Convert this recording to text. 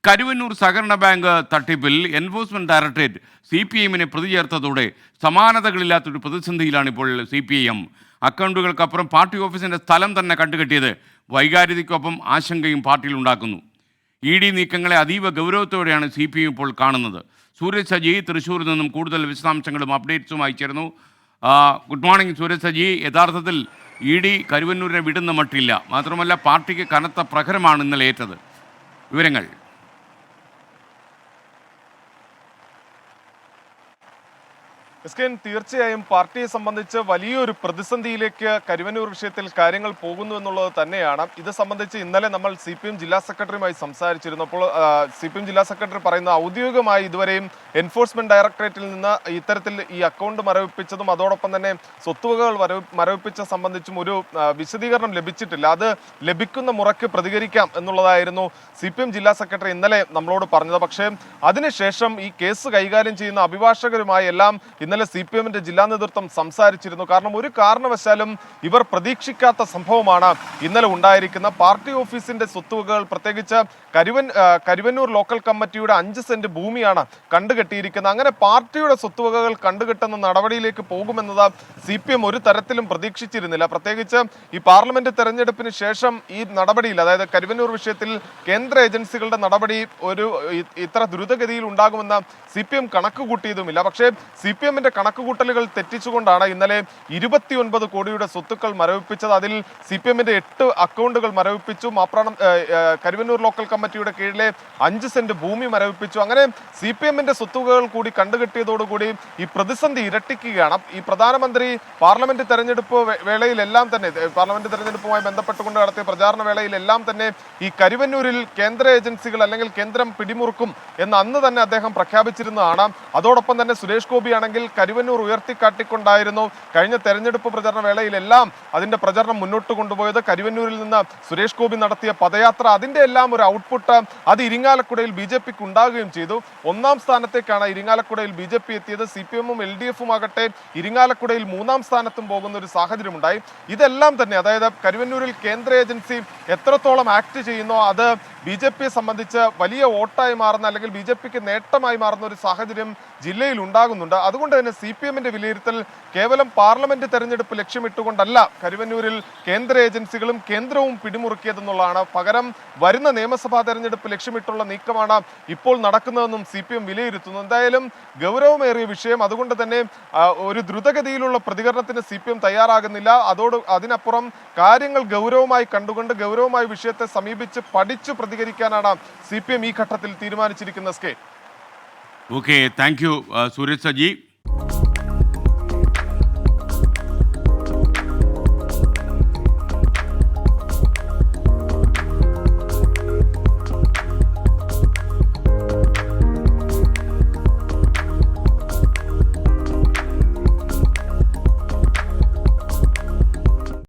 കരുവന്നൂർ സഹകരണ ബാങ്ക് തട്ടിപ്പിൽ enforcement directorate CPIഎമ്മിനെ പ്രതി ചേർത്തതോടെ സമാനതകളില്ലാത്തൊരു പ്രതിസന്ധിയിലാണ് ഇപ്പോൾ CPIഎം. അക്കൗണ്ടുകൾക്കപ്പുറം പാർട്ടി ഓഫീസിന്റെ സ്ഥലം തന്നെ കണ്ടുകെട്ടിയത് വൈകാരികതയ്ക്കൊപ്പം ആശങ്കയും പാർട്ടിയിൽ ഉണ്ടാക്കുന്നു. ED നീക്കങ്ങളെ അതീവ ഗൗരവത്തോടെയാണ് CPIഎം ഇപ്പോൾ കാണുന്നത്. സൂരജ് സജി തൃശ്ശൂരിൽ നിന്നും കൂടുതൽ വിശദാംശങ്ങളും അപ്ഡേറ്റ്സുമായി ചേർന്നു. Good morning Sooraj Saji. യഥാർത്ഥത്തിൽ ED കരുവന്നൂരിനെ വിടുന്ന മട്ടില്ല. മാത്രമല്ല പാർട്ടിക്ക് കനത്ത പ്രഹരമാണ് ഇന്നലെ ഏറ്റത്. വിവരങ്ങൾ. തീർച്ചയായും പാർട്ടിയെ സംബന്ധിച്ച് വലിയൊരു പ്രതിസന്ധിയിലേക്ക് കരുവന്നൂർ വിഷയത്തിൽ കാര്യങ്ങൾ പോകുന്നു എന്നുള്ളത് തന്നെയാണ്. ഇത് സംബന്ധിച്ച് ഇന്നലെ നമ്മൾ CPIഎം ജില്ലാ സെക്രട്ടറിയുമായി സംസാരിച്ചിരുന്നപ്പോൾ CPIഎം ജില്ലാ സെക്രട്ടറി പറയുന്ന ഔദ്യോഗികമായി ഇതുവരെയും എൻഫോഴ്സ്മെന്റ് ഡയറക്ടറേറ്റിൽ നിന്ന് ഇത്തരത്തിൽ ഈ അക്കൗണ്ട് മരവിപ്പിച്ചതും അതോടൊപ്പം തന്നെ സ്വത്തുവകകൾ മരവിപ്പിച്ച സംബന്ധിച്ചും ഒരു വിശദീകരണം ലഭിച്ചിട്ടില്ല. അത് ലഭിക്കുന്ന മുറയ്ക്ക് പ്രതികരിക്കാം എന്നുള്ളതായിരുന്നു CPIഎം ജില്ലാ സെക്രട്ടറി ഇന്നലെ നമ്മളോട് പറഞ്ഞത്. പക്ഷേ അതിനുശേഷം ഈ കേസ് കൈകാര്യം ചെയ്യുന്ന അഭിഭാഷകരുമായി എല്ലാം ഇന്നലെ CPIഎമ്മിന്റെ ജില്ലാ നേതൃത്വം സംസാരിച്ചിരുന്നു. കാരണം ഒരു കാരണവശാലും ഇവർ പ്രതീക്ഷിക്കാത്ത സംഭവമാണ് ഇന്നലെ ഉണ്ടായിരിക്കുന്ന. പാർട്ടി ഓഫീസിന്റെ സ്വത്തുവകകൾ പ്രത്യേകിച്ച് കരുവന്നൂർ ലോക്കൽ കമ്മിറ്റിയുടെ 5 സെന്റ് ഭൂമിയാണ് കണ്ടുകെട്ടിയിരിക്കുന്നത്. അങ്ങനെ പാർട്ടിയുടെ സ്വത്തുവകകൾ കണ്ടുകെട്ടുന്ന നടപടിയിലേക്ക് പോകുമെന്നത് CPIഎം ഒരു തരത്തിലും പ്രതീക്ഷിച്ചിരുന്നില്ല. പ്രത്യേകിച്ച് ഈ പാർലമെന്റ് തെരഞ്ഞെടുപ്പിന് ശേഷം ഈ നടപടിയിൽ, അതായത് കരുവന്നൂർ വിഷയത്തിൽ കേന്ദ്ര ഏജൻസികളുടെ നടപടി ഇത്ര ദ്രുതഗതിയിൽ ഉണ്ടാകുമെന്ന് CPIഎം കണക്ക് കൂട്ടിയതുമില്ല. പക്ഷേ CPIഎമ്മിന്റെ കണക്കുകൂട്ടലുകൾ തെറ്റിച്ചുകൊണ്ടാണ് ഇന്നലെ 29 കോടിയുടെ സ്വത്തുക്കൾ മരവിപ്പിച്ചത്. അതിൽ CPIഎമ്മിന്റെ 8 അക്കൗണ്ടുകൾ മരവിപ്പിച്ചു. കരുവന്നൂർ ലോക്കൽ കമ്മിറ്റിയുടെ കീഴിലെ 5 സെന്റ് ഭൂമി മരവിപ്പിച്ചു. അങ്ങനെ CPIഎമ്മിന്റെ സ്വത്തുവകകൾ കൂടി കണ്ടുകെട്ടിയതോടുകൂടി ഈ പ്രതിസന്ധി ഇരട്ടിക്കുകയാണ്. ഈ പ്രധാനമന്ത്രി പാർലമെന്റ് തെരഞ്ഞെടുപ്പ് വേളയിലെല്ലാം തന്നെ, പാർലമെന്റ് തെരഞ്ഞെടുപ്പുമായി ബന്ധപ്പെട്ടുകൊണ്ട് നടത്തിയ പ്രചാരണ വേളയിലെല്ലാം തന്നെ ഈ കരുവന്നൂരിൽ കേന്ദ്ര ഏജൻസികൾ അല്ലെങ്കിൽ കേന്ദ്രം പിടിമുറുക്കും എന്ന് അന്ന് തന്നെ അദ്ദേഹം പ്രഖ്യാപിച്ചിരുന്നതാണ്. അതോടൊപ്പം തന്നെ സുരേഷ് ഗോപി ആണെങ്കിൽ കരുവന്നൂർ ഉയർത്തിക്കാട്ടിക്കൊണ്ടായിരുന്നു കഴിഞ്ഞ തെരഞ്ഞെടുപ്പ് പ്രചരണ വേളയിലെല്ലാം അതിന്റെ പ്രചരണം മുന്നോട്ട് കൊണ്ടുപോയത്. കരുവന്നൂരിൽ നിന്ന് സുരേഷ് ഗോപി നടത്തിയ പദയാത്ര, അതിന്റെ എല്ലാം ഒരു ഔട്ട്പുട്ട് അത് ഇരിങ്ങാലക്കുടയിൽ BJPക്ക് ഉണ്ടാകുകയും ചെയ്തു. 1ാം സ്ഥാനത്തേക്കാണ് ഇരിങ്ങാലക്കുടയിൽ BJP എത്തിയത്. CPIഎമ്മും LDFും ആകട്ടെ ഇരിങ്ങാലക്കുടയിൽ 3ാം സ്ഥാനത്തും പോകുന്ന ഒരു സാഹചര്യം ഉണ്ടായി. ഇതെല്ലാം തന്നെ, അതായത് കരുവന്നൂരിൽ കേന്ദ്ര ഏജൻസി എത്രത്തോളം ആക്ട് ചെയ്യുന്നോ അത് BJPയെ സംബന്ധിച്ച് വലിയ വോട്ടായി മാറുന്ന അല്ലെങ്കിൽ BJPക്ക് നേട്ടമായി മാറുന്ന ഒരു സാഹചര്യം ജില്ലയിൽ ഉണ്ടാകുന്നുണ്ട്. അതുകൊണ്ട് തന്നെ CPIഎമ്മിന്റെ വിലയിരുത്തൽ കേവലം പാർലമെന്റ് തെരഞ്ഞെടുപ്പ് ലക്ഷ്യമിട്ടുകൊണ്ടല്ല കരുവന്നൂരിൽ കേന്ദ്ര ഏജൻസികളും കേന്ദ്രവും പിടിമുറുക്കിയതെന്നുള്ളതാണ്. പകരം വരുന്ന നിയമസഭാ തെരഞ്ഞെടുപ്പ് ലക്ഷ്യമിട്ടുള്ള നീക്കമാണ് ഇപ്പോൾ നടക്കുന്നതെന്നും CPIഎം വിലയിരുത്തുന്നു. എന്തായാലും ഗൗരവമേറിയ വിഷയം. അതുകൊണ്ട് തന്നെ ഒരു ദ്രുതഗതിയിലുള്ള പ്രതികരണത്തിന് CPIഎം തയ്യാറാകുന്നില്ല. അതിനപ്പുറം കാര്യങ്ങൾ ഗൗരവമായി കണ്ടുകൊണ്ട് ഗൗരവമായി വിഷയത്തെ സമീപിച്ച് പഠിച്ചു പ്രതികരിക്കാനാണ് CPIഎം ഈ ഘട്ടത്തിൽ തീരുമാനിച്ചിരിക്കുന്നത്. Okay, thank you Sooraj Saji.